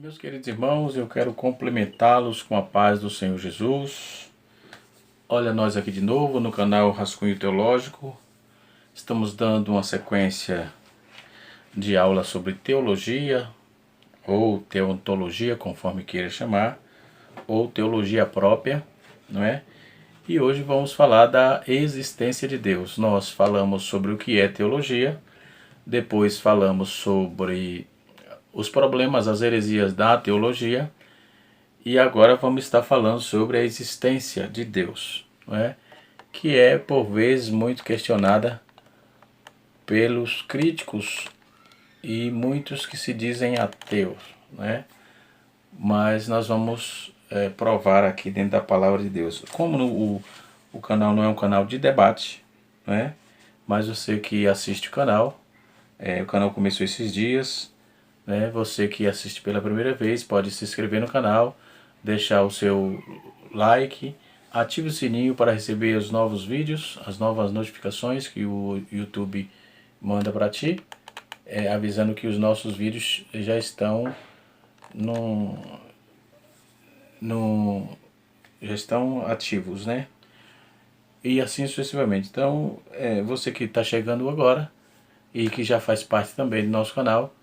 Meus queridos irmãos, eu quero cumprimentá-los com a paz do Senhor Jesus. Olha nós aqui de novo no canal Rascunho Teológico. Estamos dando uma sequência de aulas sobre teologia, ou teontologia, conforme queira chamar, ou teologia própria, não é? E hoje vamos falar da existência de Deus. Nós falamos sobre o que é teologia, depois falamos sobre os problemas, as heresias da teologia, e agora vamos estar falando sobre a existência de Deus, não é? Que é por vezes muito questionada pelos críticos e muitos que se dizem ateus, né? Mas nós vamos provar aqui dentro da palavra de Deus. Como o canal não é um canal de debate, né? Mas você que assiste o canal começou esses dias, né? Você que assiste pela primeira vez pode se inscrever no canal, deixar o seu like, ative o sininho para receber os novos vídeos, as novas notificações que o YouTube manda para ti, avisando que os nossos vídeos já estão já estão ativos, né? E assim sucessivamente. Então, você que está chegando agora e que já faz parte também do nosso canal,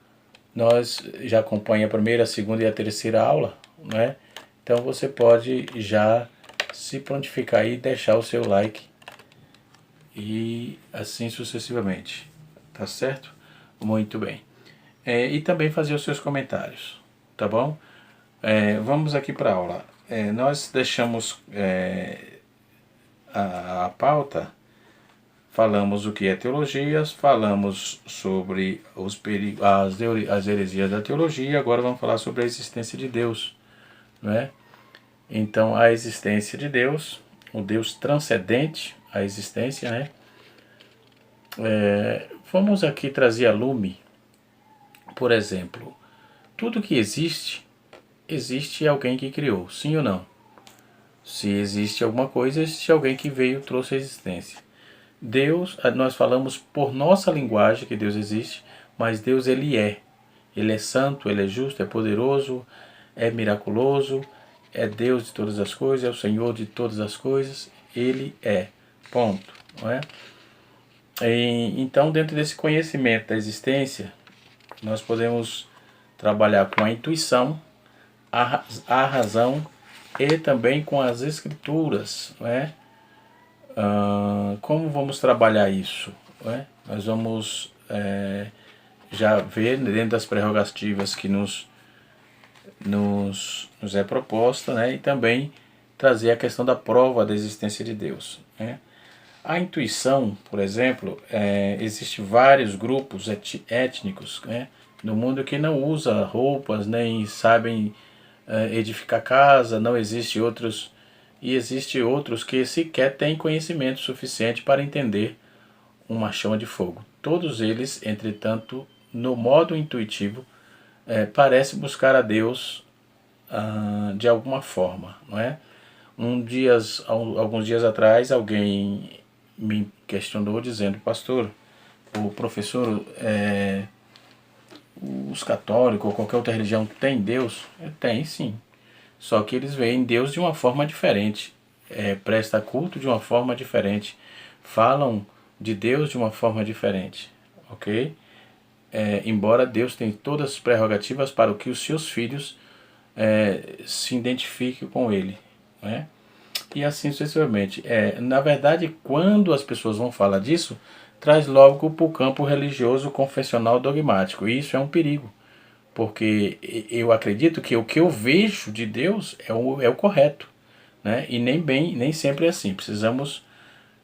nós já acompanha a primeira, a segunda e a terceira aula, né? Então você pode já se prontificar aí e deixar o seu like e assim sucessivamente, tá certo? Muito bem. E também fazer os seus comentários, tá bom? Vamos aqui para a aula. Nós deixamos a pauta, falamos o que é teologia, falamos sobre as heresias da teologia, agora vamos falar sobre a existência de Deus, não é? Então, a existência de Deus, o Deus transcendente, a existência, né? Vamos aqui trazer a lume, por exemplo, tudo que existe, existe alguém que criou, sim ou não? Se existe alguma coisa, existe alguém que veio e trouxe a existência. Deus, nós falamos por nossa linguagem que Deus existe, mas Deus Ele é santo, Ele é justo, é poderoso, é miraculoso, é Deus de todas as coisas, é o Senhor de todas as coisas, Ele é, ponto, não é? Então, dentro desse conhecimento da existência, nós podemos trabalhar com a intuição, a razão e também com as escrituras, não é? Como vamos trabalhar isso, não é? Nós vamos já ver dentro das prerrogativas que nos é proposta, né? E também trazer a questão da prova da existência de Deus, né? A intuição, por exemplo, existe vários grupos étnicos, né, no mundo que não usa roupas, nem sabem edificar casa, não existe outros, e existe outros que sequer têm conhecimento suficiente para entender uma chama de fogo. Todos eles, entretanto, no modo intuitivo, parecem buscar a Deus de alguma forma, não é? Alguns dias atrás, alguém me questionou dizendo: pastor, o professor, os católicos ou qualquer outra religião tem Deus? Tem sim, só que eles veem Deus de uma forma diferente, presta culto de uma forma diferente, falam de Deus de uma forma diferente, ok? Embora Deus tenha todas as prerrogativas para que os seus filhos se identifiquem com Ele, né? E assim sucessivamente. Na verdade, quando as pessoas vão falar disso, traz logo para o campo religioso, confessional, dogmático. E isso é um perigo, porque eu acredito que o que eu vejo de Deus é o correto, né? E nem sempre é assim.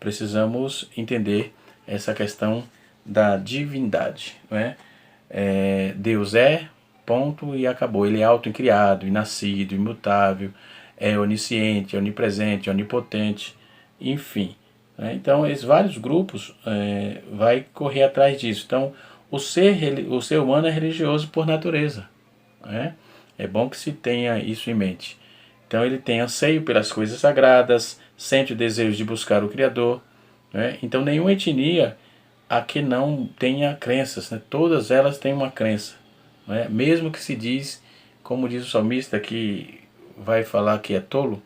Precisamos entender essa questão da divindade, né? Deus ponto, e acabou. Ele é auto-criado, inascido, imutável, é onisciente, onipresente, onipotente, enfim, né? Então, esses vários grupos vai correr atrás disso. Então, o ser humano é religioso por natureza, né? É bom que se tenha isso em mente. Então, ele tem anseio pelas coisas sagradas, sente o desejo de buscar o Criador, né? Então, nenhuma etnia a que não tenha crenças, né? Todas elas têm uma crença, né? Mesmo que se diz como diz o salmista, que vai falar que é tolo,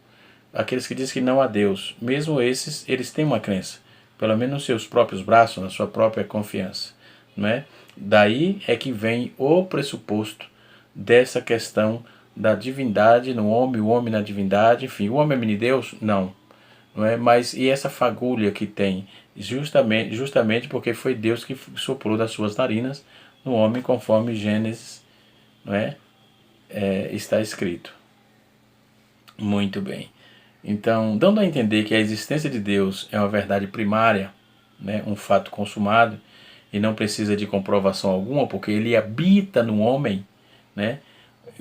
aqueles que dizem que não há Deus, mesmo esses, eles têm uma crença, pelo menos nos seus próprios braços, na sua própria confiança, não é? Daí é que vem o pressuposto dessa questão da divindade no homem, o homem na divindade, enfim, o homem é mini-Deus? Não é? Mas e essa fagulha que tem? Justamente porque foi Deus que soprou das suas narinas no homem, conforme Gênesis, não é? Está escrito. Muito bem. Então, dando a entender que a existência de Deus é uma verdade primária, né, um fato consumado, e não precisa de comprovação alguma, porque ele habita no homem, né,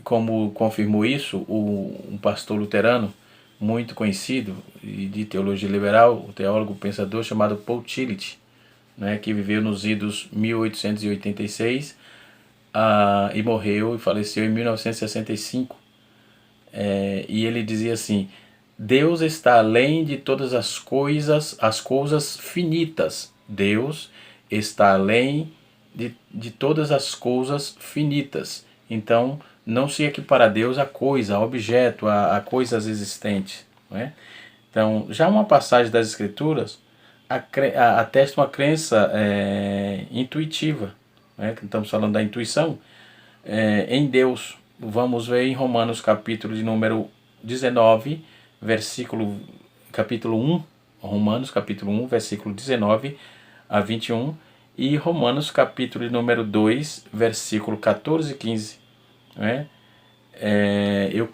como confirmou isso um pastor luterano muito conhecido e de teologia liberal, o teólogo pensador chamado Paul Tillich, né, que viveu nos idos 1886 e morreu e faleceu em 1965. E ele dizia assim: Deus está além de todas as coisas finitas. Deus está além de todas as coisas finitas. Então, não se equipara a Deus a coisa, a objeto, a coisas existentes. Não é? Então, já uma passagem das Escrituras atesta uma crença intuitiva. Né? Estamos falando da intuição em Deus. Vamos ver em Romanos capítulo de número 19, capítulo 1, Romanos capítulo 1, versículo 19 a 21, e Romanos capítulo de número 2, versículo 14 e 15. Né? Eu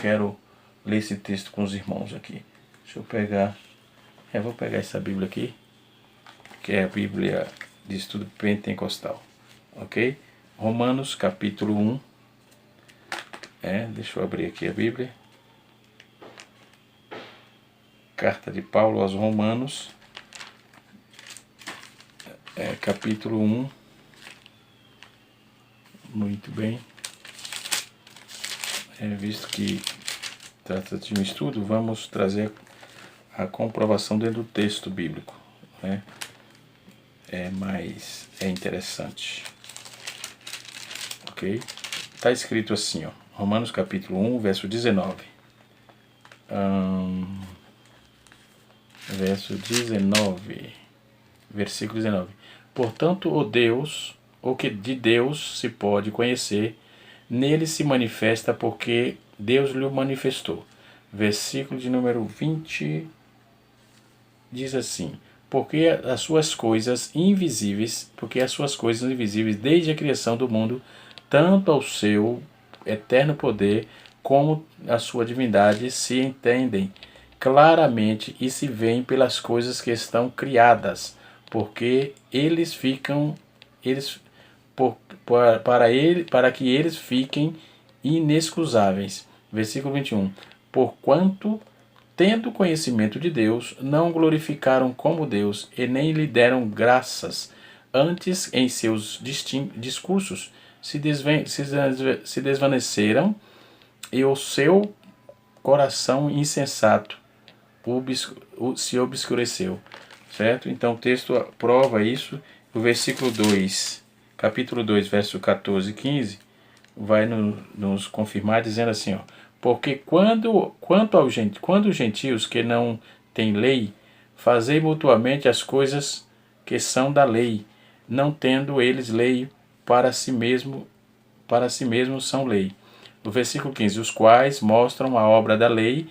quero ler esse texto com os irmãos aqui. Deixa eu pegar, vou pegar essa Bíblia aqui, que é a Bíblia de Estudo Pentecostal, ok? Romanos capítulo 1, deixa eu abrir aqui a Bíblia, carta de Paulo aos Romanos, capítulo 1, muito bem, visto que trata de um estudo, vamos trazer a comprovação dentro do texto bíblico, né? Mas é interessante. Ok? Está escrito assim, ó, Romanos capítulo 1, verso 19. Versículo 19. Portanto, o que de Deus se pode conhecer, nele se manifesta porque Deus lhe manifestou. Versículo de número 20 diz assim: porque as suas coisas invisíveis desde a criação do mundo, tanto ao seu eterno poder como a sua divindade se entendem claramente e se veem pelas coisas que estão criadas, porque para que eles fiquem inexcusáveis. Versículo 21. Porquanto, tendo conhecimento de Deus, não glorificaram como Deus e nem lhe deram graças, antes em seus discursos se desvaneceram e o seu coração insensato se obscureceu. Certo? Então o texto prova isso. O versículo 2, capítulo 2, verso 14 e 15, vai nos confirmar dizendo assim, ó: porque quando os gentios que não têm lei, fazei mutuamente as coisas que são da lei, não tendo eles lei para si mesmos são lei. No versículo 15, os quais mostram a obra da lei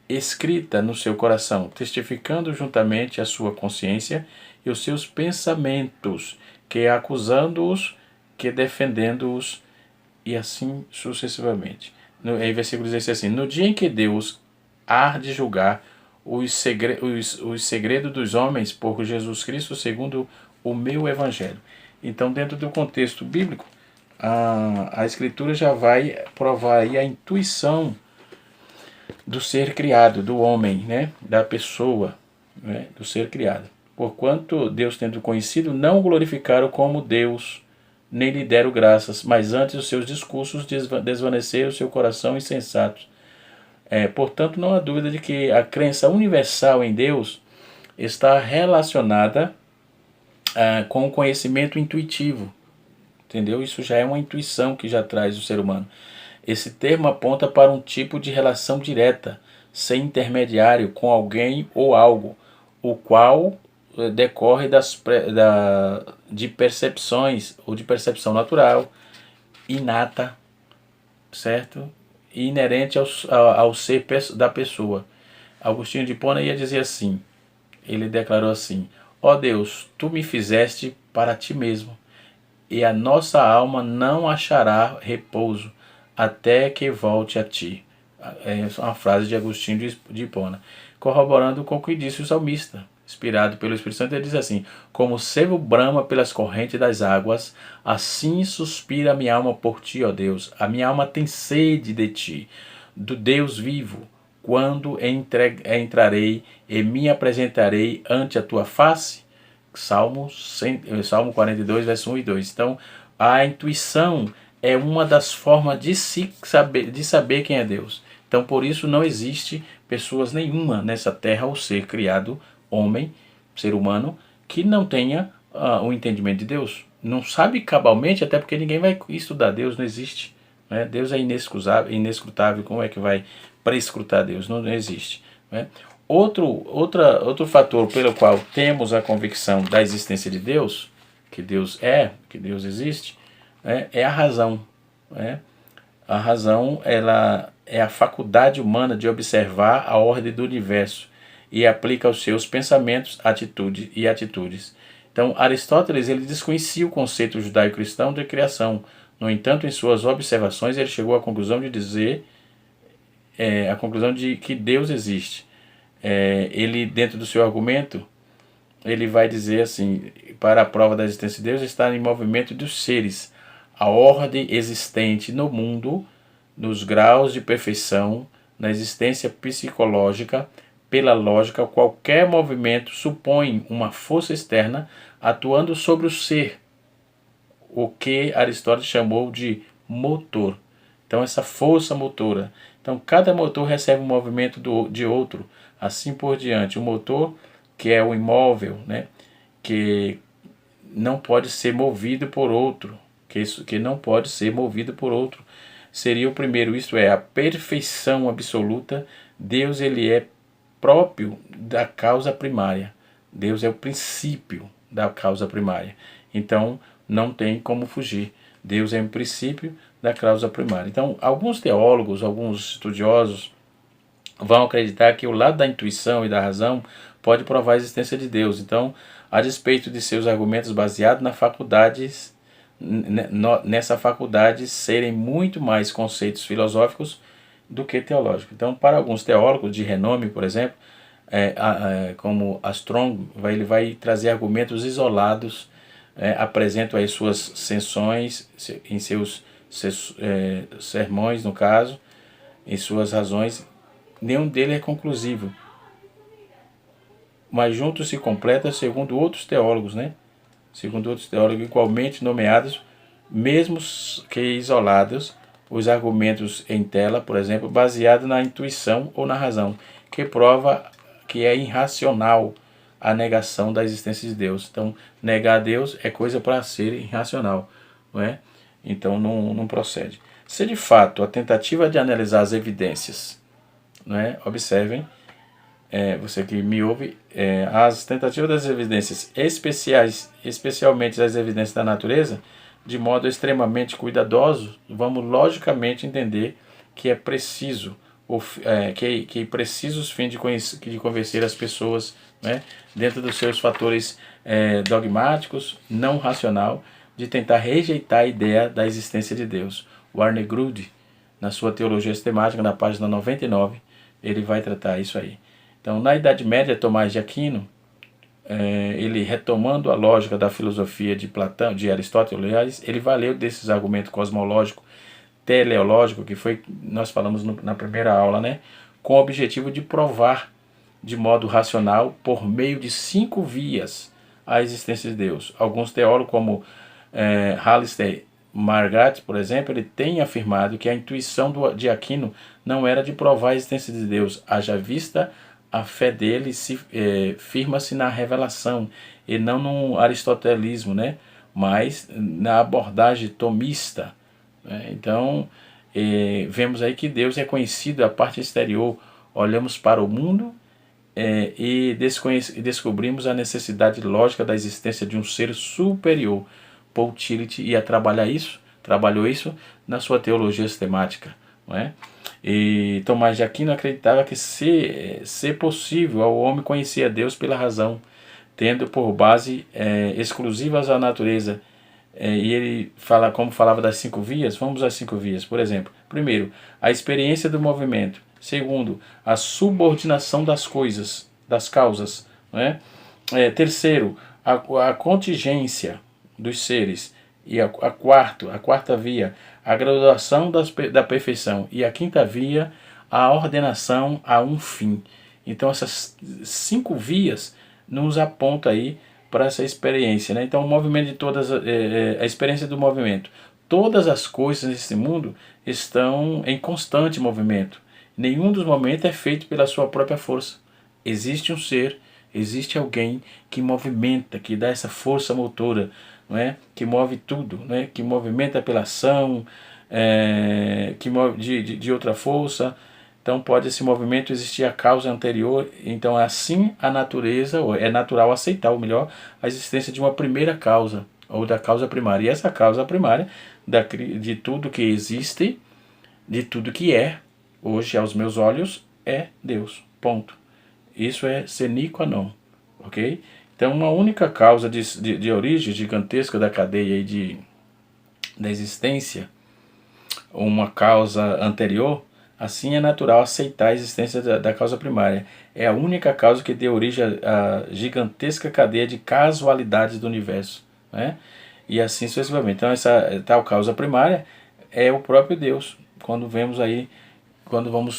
escrita no seu coração, testificando juntamente a sua consciência e os seus pensamentos, que acusando-os, que defendendo-os, e assim sucessivamente. Em versículo 16 assim: no dia em que Deus há de julgar os segredos dos homens por Jesus Cristo, segundo o meu evangelho. Então, dentro do contexto bíblico, a Escritura já vai provar aí a intuição do ser criado, do homem, né? Da pessoa, né? Do ser criado. Porquanto Deus, tendo conhecido, não o glorificaram como Deus, nem lhe deram graças, mas antes os seus discursos desvaneceram o seu coração insensato. Portanto, não há dúvida de que a crença universal em Deus está relacionada com o conhecimento intuitivo, entendeu? Isso já é uma intuição que já traz o ser humano. Esse termo aponta para um tipo de relação direta, sem intermediário com alguém ou algo, o qual decorre de percepções ou de percepção natural, inata, certo? E inerente ao ser da pessoa. Agostinho de Hipona ia dizer assim, ele declarou assim: ó Deus, tu me fizeste para ti mesmo, e a nossa alma não achará repouso até que volte a ti. É uma frase de Agostinho de Hipona, corroborando com o que disse o salmista. Inspirado pelo Espírito Santo, ele diz assim: como o cervo brama pelas correntes das águas, assim suspira a minha alma por ti, ó Deus. A minha alma tem sede de ti, do Deus vivo. Quando entrarei e me apresentarei ante a tua face? Salmo 42, verso 1 e 2. Então, a intuição é uma das formas de saber quem é Deus. Então, por isso, não existe pessoas nenhuma nessa terra, ou ser criado, homem, ser humano, que não tenha o entendimento de Deus. Não sabe cabalmente, até porque ninguém vai estudar Deus, não existe. Né? Deus é inescrutável, como é que vai prescrutar Deus? Não existe. Né? Outro fator pelo qual temos a convicção da existência de Deus, que Deus existe, né, é a razão. Né? A razão, ela é a faculdade humana de observar a ordem do universo e aplica aos seus pensamentos, atitudes. Então, Aristóteles, ele desconhecia o conceito judaico-cristão de criação. No entanto, em suas observações, ele chegou à conclusão de que Deus existe. Ele, dentro do seu argumento, ele vai dizer assim: para a prova da existência de Deus está em movimento dos seres, a ordem existente no mundo, nos graus de perfeição, na existência psicológica, pela lógica. Qualquer movimento supõe uma força externa atuando sobre o ser, o que Aristóteles chamou de motor. Então, essa força motora. Então, cada motor recebe um movimento de outro, assim por diante. O motor, que é o imóvel, né, que não pode ser movido por outro, que não pode ser movido por outro, seria o primeiro, isto é, a perfeição absoluta. Deus, ele é próprio da causa primária. Deus é o princípio da causa primária. Então, não tem como fugir. Deus é o princípio da causa primária. Então, alguns teólogos, alguns estudiosos vão acreditar que o lado da intuição e da razão pode provar a existência de Deus. Então, a despeito de seus argumentos baseados nessa faculdade serem muito mais conceitos filosóficos do que teológicos. Então, para alguns teólogos de renome, por exemplo, como Strong, ele vai trazer argumentos isolados, apresenta aí suas sessões, em seus sermões, no caso, em suas razões. Nenhum deles é conclusivo, mas juntos se completa segundo outros teólogos, né? Segundo outros teólogos igualmente nomeados, mesmo que isolados, os argumentos em tela, por exemplo, baseados na intuição ou na razão, que prova que é irracional a negação da existência de Deus. Então, negar a Deus é coisa para ser irracional, não é? Então, não procede. Se de fato a tentativa de analisar as evidências, não é? Observem, você que me ouve, as tentativas das evidências especialmente as evidências da natureza, de modo extremamente cuidadoso, vamos logicamente entender que é preciso, que precisa os fins de convencer as pessoas, né, dentro dos seus fatores dogmáticos, não racional, de tentar rejeitar a ideia da existência de Deus. Warner Grude, na sua Teologia Sistemática, na página 99, ele vai tratar isso aí. Então, na Idade Média, Tomás de Aquino, ele retomando a lógica da filosofia de Platão, de Aristóteles, ele valeu desses argumentos cosmológico, teleológico, que foi, nós falamos na primeira aula, né, com o objetivo de provar de modo racional, por meio de 5 vias, a existência de Deus. Alguns teólogos, como Alistair Margrat, por exemplo, ele tem afirmado que a intuição de Aquino não era de provar a existência de Deus, haja vista a fé dele firma-se na revelação e não no aristotelismo, né? mas na abordagem tomista, né? Então, vemos aí que Deus é conhecido a parte exterior, olhamos para o mundo e descobrimos a necessidade lógica da existência de um ser superior. Paul Tillich ia trabalhou isso na sua teologia sistemática, não é? E Tomás de Aquino acreditava que ser possível ao homem conhecer a Deus pela razão, tendo por base exclusivas a natureza. E ele fala, como falava das 5 vias, vamos às 5 vias. Por exemplo, primeiro, a experiência do movimento. Segundo, a subordinação das coisas, das causas, não é? Terceiro, a contingência dos seres. E a quarta via, a graduação da perfeição. E a quinta via, a ordenação a um fim. Então essas 5 vias nos apontam aí para essa experiência, né? Então o movimento de todas, a experiência do movimento. Todas as coisas nesse mundo estão em constante movimento. Nenhum dos momentos é feito pela sua própria força. Existe um ser, existe alguém que movimenta, que dá essa força motora, não é? Que move tudo, não é? Que movimenta pela ação, que move de outra força. Então pode esse movimento existir a causa anterior. Então assim a natureza, ou é natural aceitar, ou melhor, a existência de uma primeira causa, ou da causa primária. E essa causa primária de tudo que existe, de tudo que é, hoje aos meus olhos, é Deus. Ponto. Isso é sine qua non. Ok? Então uma única causa de origem gigantesca da cadeia aí da existência, uma causa anterior, assim é natural aceitar a existência da causa primária. É a única causa que deu origem à gigantesca cadeia de casualidades do universo, né? E assim sucessivamente. Então essa tal causa primária é o próprio Deus. Quando vamos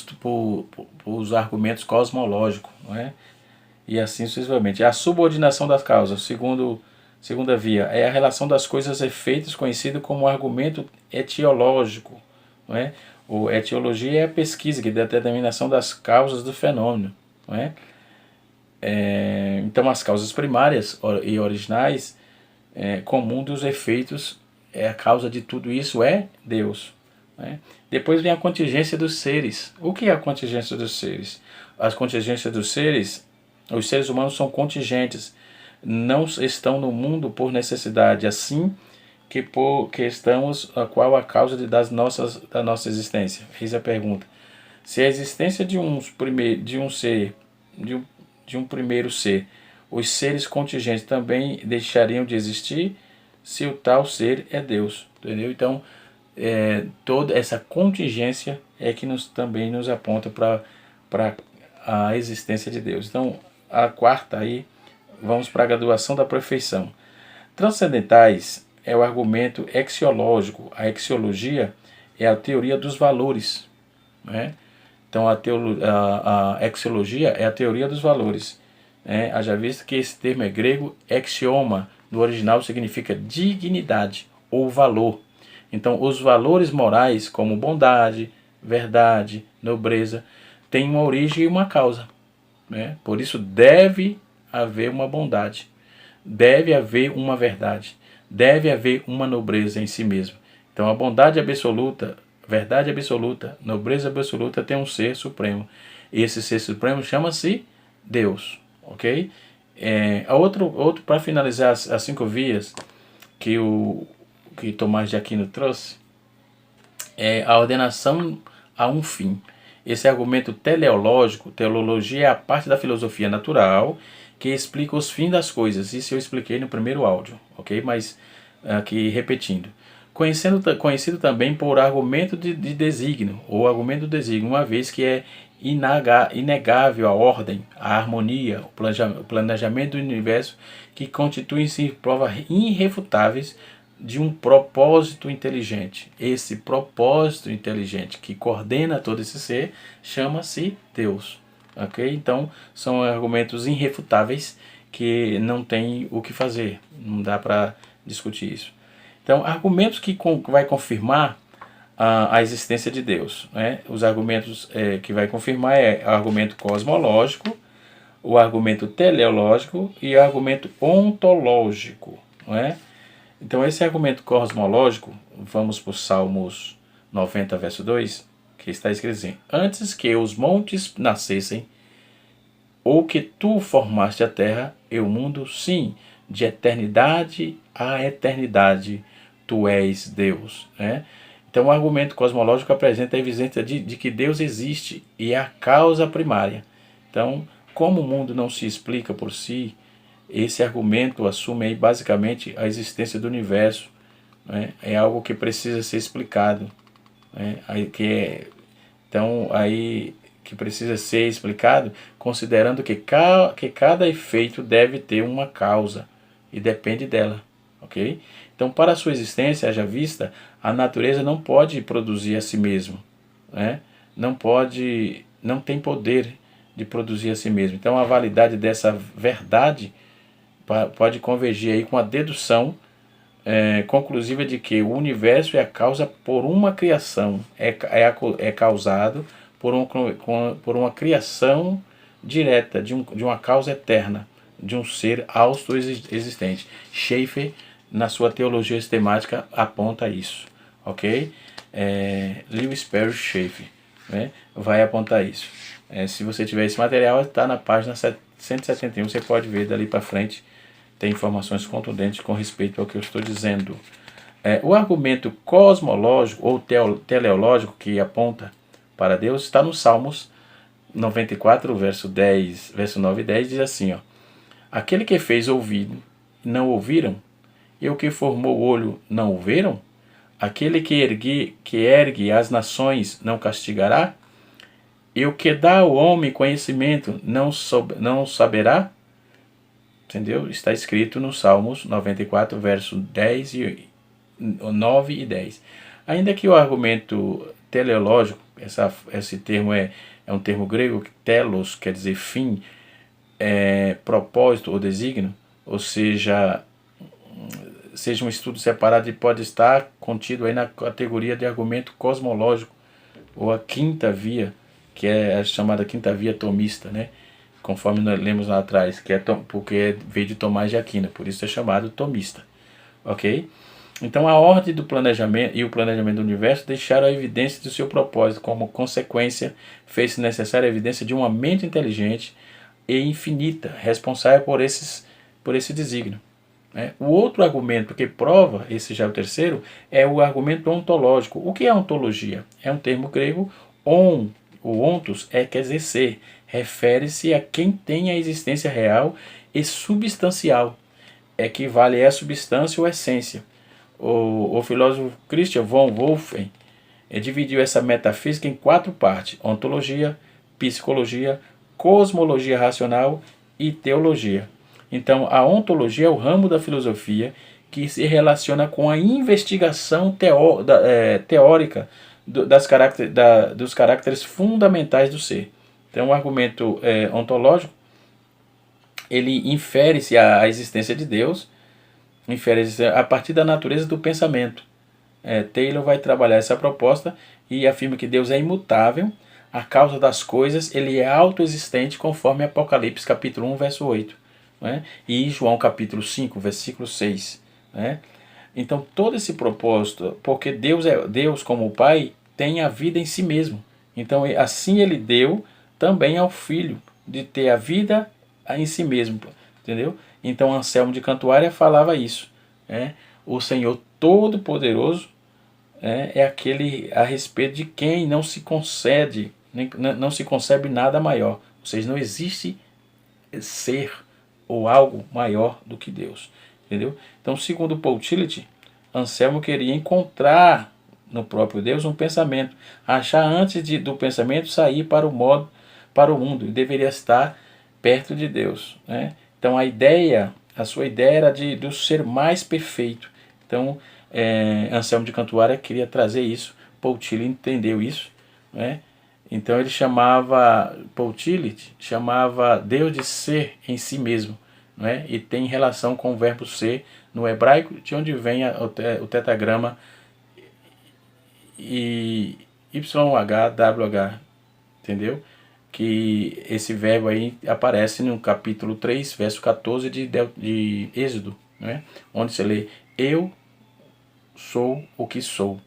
para os argumentos cosmológicos, não é? E assim sucessivamente. A subordinação das causas, segunda via, é a relação das coisas a efeitos conhecido como argumento etiológico, não é? Ou etiologia é a pesquisa que dá a determinação das causas do fenômeno, não é? Então as causas primárias e originais, comum dos efeitos, a causa de tudo isso é Deus, né? Depois vem a contingência dos seres. O que é a contingência dos seres? As contingências dos seres, os seres humanos são contingentes, não estão no mundo por necessidade, assim que estamos, qual a causa da nossa existência? Eis a pergunta. Se a existência de um primeiro ser, os seres contingentes também deixariam de existir se o tal ser é Deus, entendeu? Então, toda essa contingência é que também nos aponta para a existência de Deus. Então, a quarta aí, vamos para a graduação da perfeição. Transcendentais é o argumento axiológico. A axiologia é a teoria dos valores, né? Então a axiologia é a teoria dos valores, né? Haja visto que esse termo é grego, axioma, no original significa dignidade ou valor. Então os valores morais como bondade, verdade, nobreza, têm uma origem e uma causa, né? Por isso deve haver uma bondade, deve haver uma verdade, deve haver uma nobreza em si mesmo. Então a bondade absoluta, verdade absoluta, nobreza absoluta tem um ser supremo. Esse ser supremo chama-se Deus, ok? Outro para finalizar as 5 vias que Tomás de Aquino trouxe, é a ordenação a um fim. Esse argumento teleológico, teologia é a parte da filosofia natural que explica os fins das coisas. Isso eu expliquei no primeiro áudio, ok? Mas aqui repetindo. Conhecido também por argumento de desígnio, ou argumento do desígnio, uma vez que é inegável a ordem, a harmonia, o planejamento do universo, que constituem-se provas irrefutáveis de um propósito inteligente. Esse propósito inteligente que coordena todo esse ser chama-se Deus. Ok? Então, são argumentos irrefutáveis que não tem o que fazer. Não dá para discutir isso. Então, argumentos que vai confirmar a existência de Deus, né? Os argumentos que vai confirmar é o argumento cosmológico, o argumento teleológico e o argumento ontológico, não é? Então esse argumento cosmológico, vamos para o Salmos 90, verso 2, que está escrito assim: antes que os montes nascessem, ou que tu formaste a terra e o mundo, sim, de eternidade a eternidade, tu és Deus. Né? Então o argumento cosmológico apresenta a evidência de que Deus existe e é a causa primária. Então, como o mundo não se explica por si, esse argumento assume aí basicamente a existência do universo. Né? É algo que precisa ser explicado. Né? Então, aí que precisa ser explicado, considerando que cada efeito deve ter uma causa e depende dela, ok? Então, para a sua existência, haja vista, a natureza não pode produzir a si mesma, né? Não tem poder de produzir a si mesma. Então, a validade dessa verdade pode convergir aí com a dedução conclusiva de que o universo é a causa por uma criação, é causado por uma criação direta, de uma causa eterna, de um ser auto-existente. Schaeffer, na sua teologia sistemática, aponta isso, ok? Lewis Perry Schaeffer, né, vai apontar isso. Se você tiver esse material, está na página 171, você pode ver dali para frente, tem informações contundentes com respeito ao que eu estou dizendo. O argumento cosmológico ou teleológico que aponta para Deus está no Salmos 94, verso 9 e 10, diz assim: ó, aquele que fez ouvido, não ouviram? E o que formou o olho, não o viram? Aquele que ergue as nações, não castigará? E o que dá ao homem conhecimento, não saberá? Entendeu? Está escrito no Salmos 94, verso 9 e 10. Ainda que o argumento teleológico, esse termo é um termo grego, telos quer dizer fim, propósito ou desígnio, ou seja um estudo separado e pode estar contido aí na categoria de argumento cosmológico, ou a quinta via, que é a chamada quinta via tomista, né? Conforme nós lemos lá atrás, que porque veio de Tomás de Aquino, por isso é chamado tomista, ok? Então a ordem do planejamento e o planejamento do universo deixaram a evidência do seu propósito, como consequência fez-se necessária a evidência de uma mente inteligente e infinita, responsável por esse desígnio. Né? O outro argumento que prova, esse já é o terceiro, é o argumento ontológico. O que é ontologia? É um termo grego, o ontos quer dizer ser, refere-se a quem tem a existência real e substancial, equivale a substância ou essência. O filósofo Christian von Wolffen dividiu essa metafísica em 4 partes: ontologia, psicologia, cosmologia racional e teologia. Então, a ontologia é o ramo da filosofia que se relaciona com a investigação teórica dos caracteres fundamentais do ser. Então, o argumento ontológico, ele infere-se a existência de Deus, infere-se a partir da natureza do pensamento. Taylor vai trabalhar essa proposta e afirma que Deus é imutável, a causa das coisas, ele é autoexistente, conforme Apocalipse capítulo 1, verso 8, né? E João capítulo 5, versículo 6. Né? Então todo esse propósito, porque Deus como o Pai, tem a vida em si mesmo. Então assim ele deu também ao Filho, de ter a vida em si mesmo. Entendeu? Então Anselmo de Cantuária falava isso. Né? O Senhor Todo-Poderoso é aquele a respeito de quem não se concebe nada maior. Ou seja, não existe ser ou algo maior do que Deus. Entendeu? Então, segundo Paul Tillich, Anselmo queria encontrar no próprio Deus um pensamento, achar antes do pensamento sair para o mundo, e deveria estar perto de Deus. Né? Então a sua ideia era do ser mais perfeito. Então Anselmo de Cantuária queria trazer isso, Paul Tillich entendeu isso, né? Então Paul Tillich chamava Deus de ser em si mesmo, né? E tem relação com o verbo ser no hebraico, de onde vem o tetragrama YHWH, entendeu? Que esse verbo aí aparece no capítulo 3, verso 14 de Êxodo, né? Onde se lê eu sou o que sou.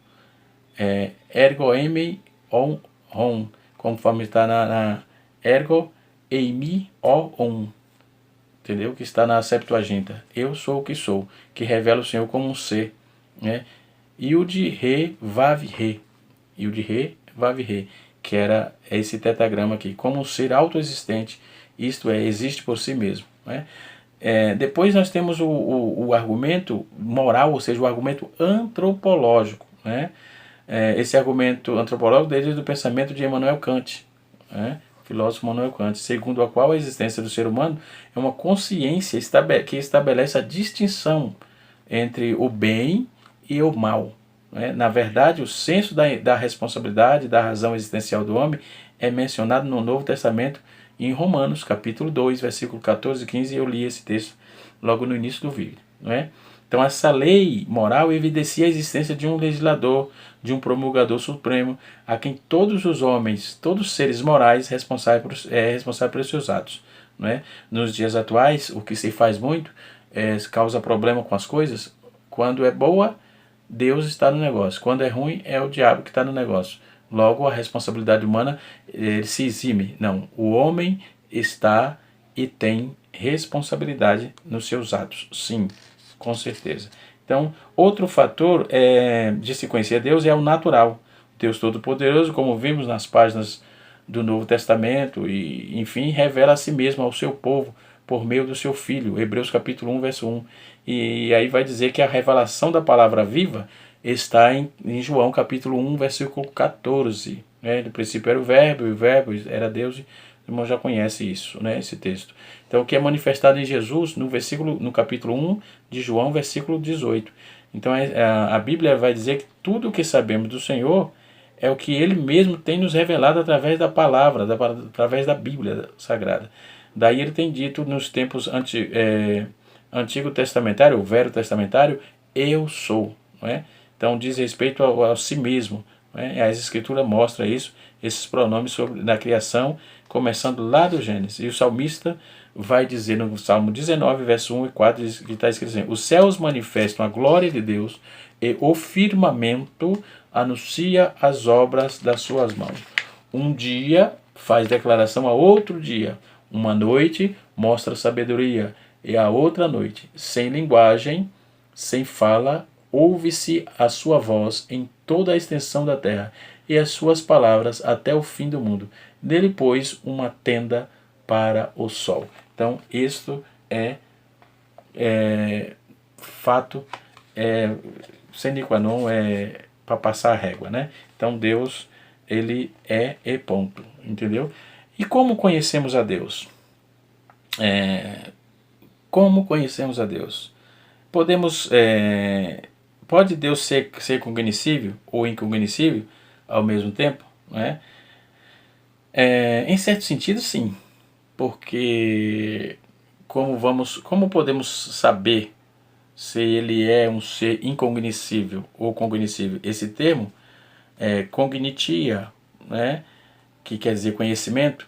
Ergo eimi hon, conforme está na ergo eimi on, entendeu? Que está na Septuaginta. Eu sou o que sou, que revela o Senhor como um ser, né? Yud Re Vav Re, Yud Re Vav Re, que era esse tetragrama aqui, como um ser autoexistente, isto é, existe por si mesmo, né? Depois nós temos o argumento moral, ou seja, o argumento antropológico, né? Esse argumento antropológico desde o pensamento de Immanuel Kant, né? Filósofo Immanuel Kant, segundo a qual a existência do ser humano é uma consciência que estabelece a distinção entre o bem e o mal, né? Na verdade, o senso da responsabilidade, da razão existencial do homem é mencionado no Novo Testamento em Romanos, capítulo 2, versículo 14 e 15, eu li esse texto logo no início do vídeo, não é? Então essa lei moral evidencia a existência de um legislador, de um promulgador supremo, a quem todos os homens, todos os seres morais responsáveis por seus atos, não é? Nos dias atuais, o que se faz muito causa problema com as coisas. Quando é boa, Deus está no negócio. Quando é ruim, é o diabo que está no negócio. Logo, a responsabilidade humana ele se exime. Não, o homem está e tem responsabilidade nos seus atos. Sim, com certeza. Então, outro fator de se conhecer Deus é o natural. Deus Todo-Poderoso, como vimos nas páginas do Novo Testamento, e enfim, revela a si mesmo ao seu povo por meio do seu Filho. Hebreus capítulo 1, verso 1. E aí vai dizer que a revelação da palavra viva está em João capítulo 1, versículo 14. Né? No princípio era o verbo, e o verbo era Deus, e o irmão já conhece isso, né? Esse texto. Então, o que é manifestado em Jesus no capítulo 1 de João, versículo 18. Então, a Bíblia vai dizer que tudo o que sabemos do Senhor é o que Ele mesmo tem nos revelado através da palavra, através da Bíblia Sagrada. Daí ele tem dito nos tempos Antigo Testamentário, o Velho Testamentário, eu sou, não é? Então diz respeito ao si mesmo, não é? As Escrituras mostram isso, esses pronomes da criação, começando lá do Gênesis. E o salmista vai dizer no Salmo 19, verso 1 e 4, que está escrito assim: os céus manifestam a glória de Deus e o firmamento anuncia as obras das suas mãos. Um dia faz declaração a outro dia, uma noite mostra sabedoria, e a outra noite, sem linguagem, sem fala, ouve-se a sua voz em toda a extensão da terra, e as suas palavras até o fim do mundo. Nele pôs uma tenda para o sol. Então, isto é fato, sine qua non, para passar a régua, né? Então, Deus, ele é e ponto, entendeu? E como conhecemos a Deus? Como conhecemos a Deus? Pode Deus ser cognoscível ou incognoscível ao mesmo tempo? Né? Em certo sentido, sim, porque como podemos saber se ele é um ser incognoscível ou cognoscível? Esse termo cognitia, né, que quer dizer conhecimento,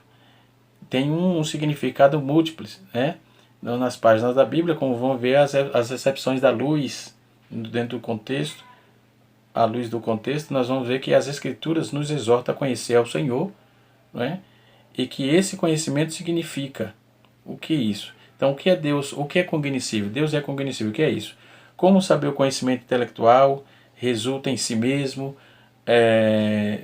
tem um significado múltiplo, né? Nas páginas da Bíblia, como vão ver as recepções da luz dentro do contexto, à luz do contexto, nós vamos ver que as Escrituras nos exortam a conhecer ao Senhor, né? E que esse conhecimento significa o que é isso? Então, o que é Deus? O que é cognoscível? Deus é cognoscível. O que é isso? Como saber o conhecimento intelectual resulta em si mesmo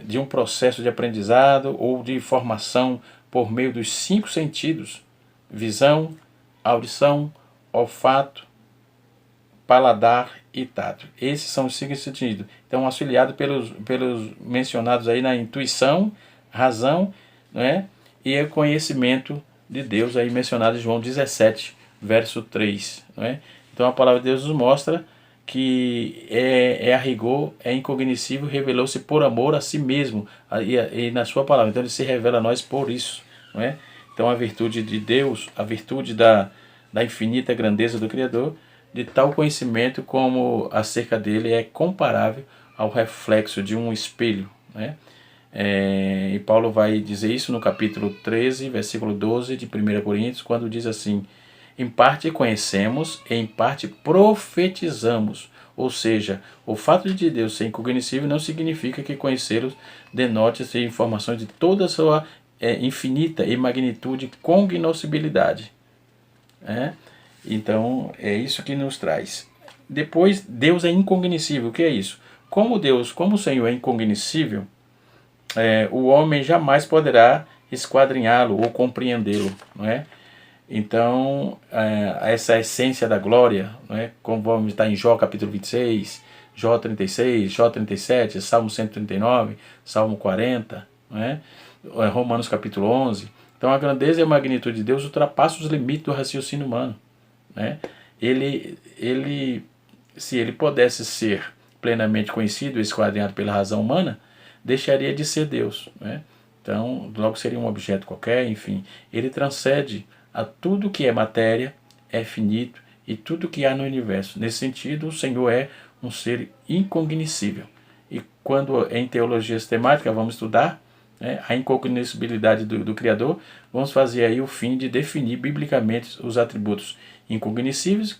de um processo de aprendizado ou de formação por meio dos 5 sentidos: visão, audição, olfato, paladar e tato. Esses são os 5 sentidos. Então, auxiliado pelos mencionados aí na intuição, razão, né, e o conhecimento de Deus, aí mencionado em João 17, verso 3. Né? Então, a palavra de Deus nos mostra que a rigor, é incognoscível, revelou-se por amor a si mesmo e na sua palavra. Então, ele se revela a nós por isso. Não é? Então, a virtude de Deus, a virtude da infinita grandeza do Criador, de tal conhecimento como acerca dele é comparável ao reflexo de um espelho. Né? E Paulo vai dizer isso no capítulo 13, versículo 12 de 1 Coríntios, quando diz assim: Em parte conhecemos, em parte profetizamos. Ou seja, o fato de Deus ser incognoscível não significa que conhecê-lo denote ter informações de toda a sua infinita e magnitude cognoscibilidade. Então, é isso que nos traz. Depois, Deus é incognoscível. O que é isso? Como o Senhor é incognoscível, o homem jamais poderá esquadrinhá-lo ou compreendê-lo, não é? Então, essa essência da glória, não é? Como vamos estar em Jó capítulo 26, Jó 36, Jó 37, Salmo 139, Salmo 40, não é? Romanos capítulo 11. Então, a grandeza e a magnitude de Deus ultrapassam os limites do raciocínio humano, né? Se ele pudesse ser plenamente conhecido e esquadrinhado pela razão humana, deixaria de ser Deus, né? Então, logo seria um objeto qualquer, enfim. Ele transcende a tudo que é matéria, é finito, e tudo que há no universo. Nesse sentido, o Senhor é um ser incognoscível. E quando em teologia sistemática vamos estudar a incognoscibilidade do Criador, vamos fazer aí o fim de definir biblicamente os atributos incognoscíveis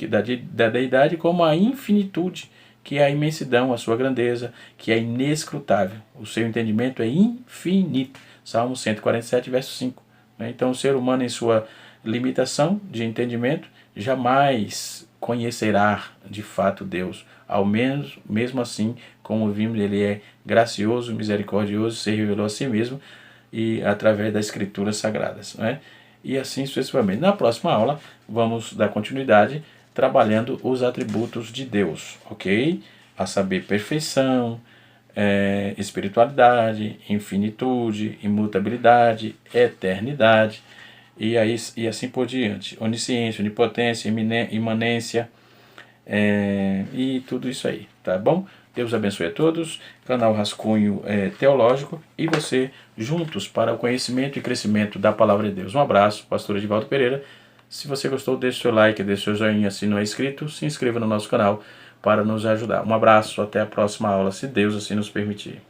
da deidade, como a infinitude, que é a imensidão, a sua grandeza, que é inescrutável. O seu entendimento é infinito. Salmo 147, verso 5. Então, o ser humano, em sua limitação de entendimento, jamais conhecerá de fato Deus. Ao menos, mesmo assim, como vimos, ele é gracioso, misericordioso, se revelou a si mesmo e através das escrituras sagradas, e assim sucessivamente. Na próxima aula, vamos dar continuidade trabalhando os atributos de Deus, ok? A saber, perfeição, espiritualidade, infinitude, imutabilidade, eternidade, e assim por diante. Onisciência, onipotência, imanência, e tudo isso aí, tá bom? Deus abençoe a todos, canal Rascunho Teológico, e você juntos para o conhecimento e crescimento da Palavra de Deus. Um abraço, pastor Edivaldo Pereira. Se você gostou, deixe seu like, deixe seu joinha, se não é inscrito, se inscreva no nosso canal para nos ajudar. Um abraço, até a próxima aula, se Deus assim nos permitir.